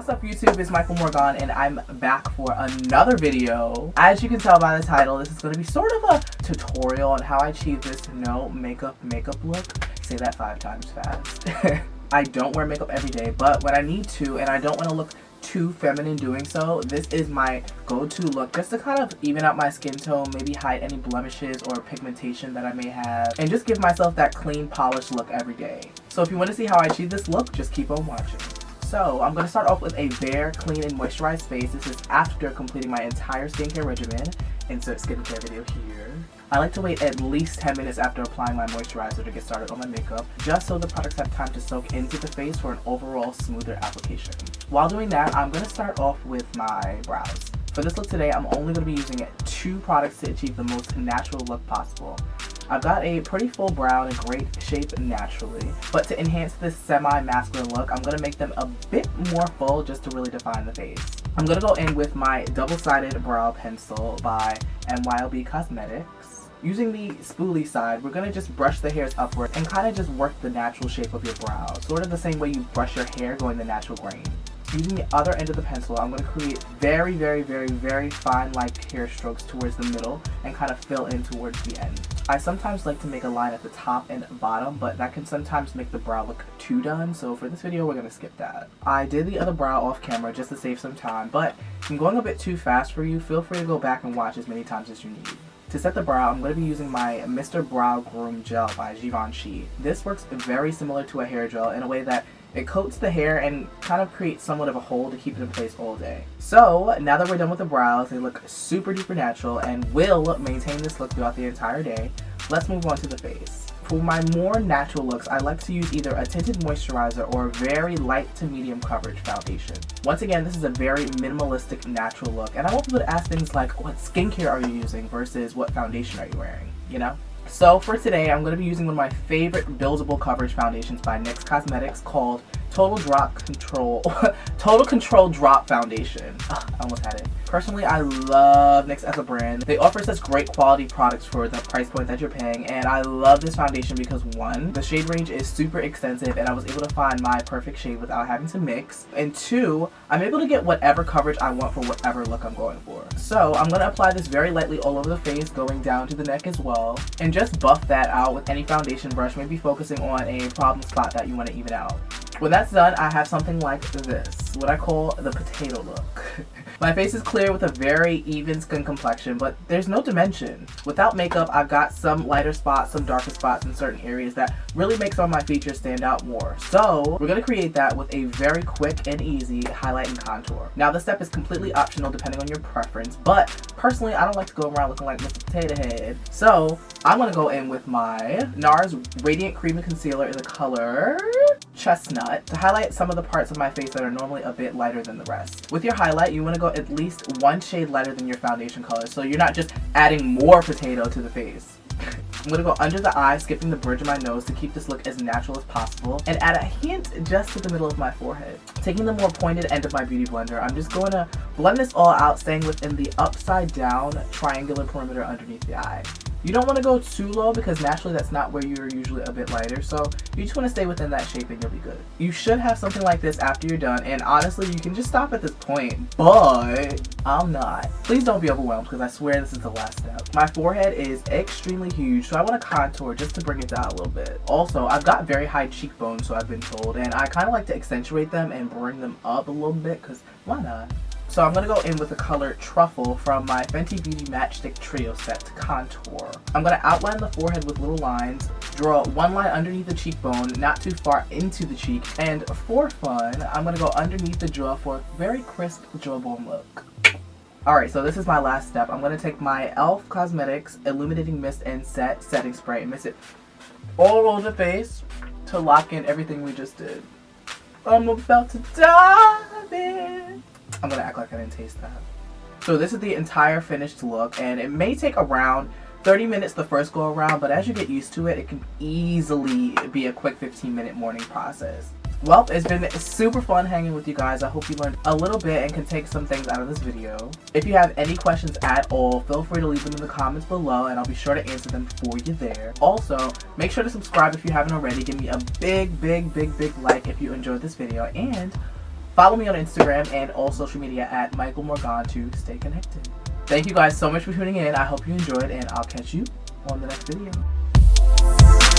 What's up YouTube, it's Michael Morgon and I'm back for another video. As you can tell by the title, this is going to be sort of a tutorial on how I achieve this no makeup look. Say that 5 times fast. I don't wear makeup every day, but when I need to and I don't want to look too feminine doing so, this is my go-to look just to kind of even out my skin tone, maybe hide any blemishes or pigmentation that I may have, and just give myself that clean, polished look every day. So if you want to see how I achieve this look, just keep on watching. So I'm going to start off with a bare, clean, and moisturized face. This is after completing my entire skincare regimen. Insert skincare video here. I like to wait at least 10 minutes after applying my moisturizer to get started on my makeup, just so the products have time to soak into the face for an overall smoother application. While doing that, I'm going to start off with my brows. For this look today, I'm only going to be using 2 products to achieve the most natural look possible. I've got a pretty full brow and a great shape naturally, but to enhance this semi-masculine look, I'm going to make them a bit more full just to really define the face. I'm going to go in with my double-sided brow pencil by MYLB Cosmetics. Using the spoolie side, we're going to just brush the hairs upward and kind of just work the natural shape of your brow, sort of the same way you brush your hair going the natural grain. Using the other end of the pencil, I'm going to create very fine like hair strokes towards the middle and kind of fill in towards the end. I sometimes like to make a line at the top and bottom, but that can sometimes make the brow look too done, so for this video we're going to skip that. I did the other brow off camera just to save some time, but if I'm going a bit too fast for you, feel free to go back and watch as many times as you need. To set the brow, I'm going to be using my Mr. Brow Groom Gel by Givenchy. This works very similar to a hair gel in a way that it coats the hair and kind of creates somewhat of a hold to keep it in place all day. So, now that we're done with the brows, they look super duper natural and will maintain this look throughout the entire day. Let's move on to the face. For my more natural looks, I like to use either a tinted moisturizer or a very light to medium coverage foundation. Once again, this is a very minimalistic natural look, and I want people to ask things like, what skincare are you using versus what foundation are you wearing, you know? So for today, I'm going to be using one of my favorite buildable coverage foundations by NYX Cosmetics called Total Control Drop Foundation. I almost had it. Personally, I love NYX as a brand. They offer such great quality products for the price point that you're paying, and I love this foundation because 1, the shade range is super extensive and I was able to find my perfect shade without having to mix, and 2, I'm able to get whatever coverage I want for whatever look I'm going for. So I'm going to apply this very lightly all over the face, going down to the neck as well, and just buff that out with any foundation brush, maybe focusing on a problem spot that you want to even out. When that's done, I have something like this, what I call the potato look. My face is clear with a very even skin complexion, but there's no dimension. Without makeup, I've got some lighter spots, some darker spots in certain areas that really make some of my features stand out more. So we're going to create that with a very quick and easy highlight and contour. Now this step is completely optional depending on your preference, but personally I don't like to go around looking like Mr. Potato Head. So I'm going to go in with my Nars Radient Creamy Concealer in the color Chestnut to highlight some of the parts of my face that are normally a bit lighter than the rest. With your highlight, you want to go at least 1 shade lighter than your foundation color, so you're not just adding more potato to the face. I'm going to go under the eye, skipping the bridge of my nose to keep this look as natural as possible, and add a hint just to the middle of my forehead. Taking the more pointed end of my beauty blender, I'm just going to blend this all out, staying within the upside down triangular perimeter underneath the eye. You don't want to go too low because naturally that's not where you're usually a bit lighter, so you just want to stay within that shape and you'll be good. You should have something like this after you're done, and honestly you can just stop at this point, but I'm not. Please don't be overwhelmed because I swear this is the last step. My forehead is extremely huge, so I want to contour just to bring it down a little bit. Also, I've got very high cheekbones, so I've been told, and I kind of like to accentuate them and bring them up a little bit because why not? So I'm going to go in with the color Truffle from my Fenty Beauty Matchstix Trio set to contour. I'm going to outline the forehead with little lines, draw 1 line underneath the cheekbone, not too far into the cheek, and for fun, I'm going to go underneath the jaw for a very crisp jawbone look. Alright, so this is my last step. I'm going to take my e.l.f. Cosmetics Illuminating Mist and Set Setting Spray and mix it all over the face to lock in everything we just did. I'm about to dive in. I'm gonna act like I didn't taste that. So this is the entire finished look, and it may take around 30 minutes the first go around, but as you get used to it, it can easily be a quick 15-minute morning process. Well, it's been super fun hanging with you guys. I hope you learned a little bit and can take some things out of this video. If you have any questions at all, feel free to leave them in the comments below and I'll be sure to answer them for you there. Also, make sure to subscribe if you haven't already. Give me a big like if you enjoyed this video, and Follow me on Instagram and all social media at michaelmorgon to stay connected. Thank you guys so much for tuning in. I hope you enjoyed, and I'll catch you on the next video.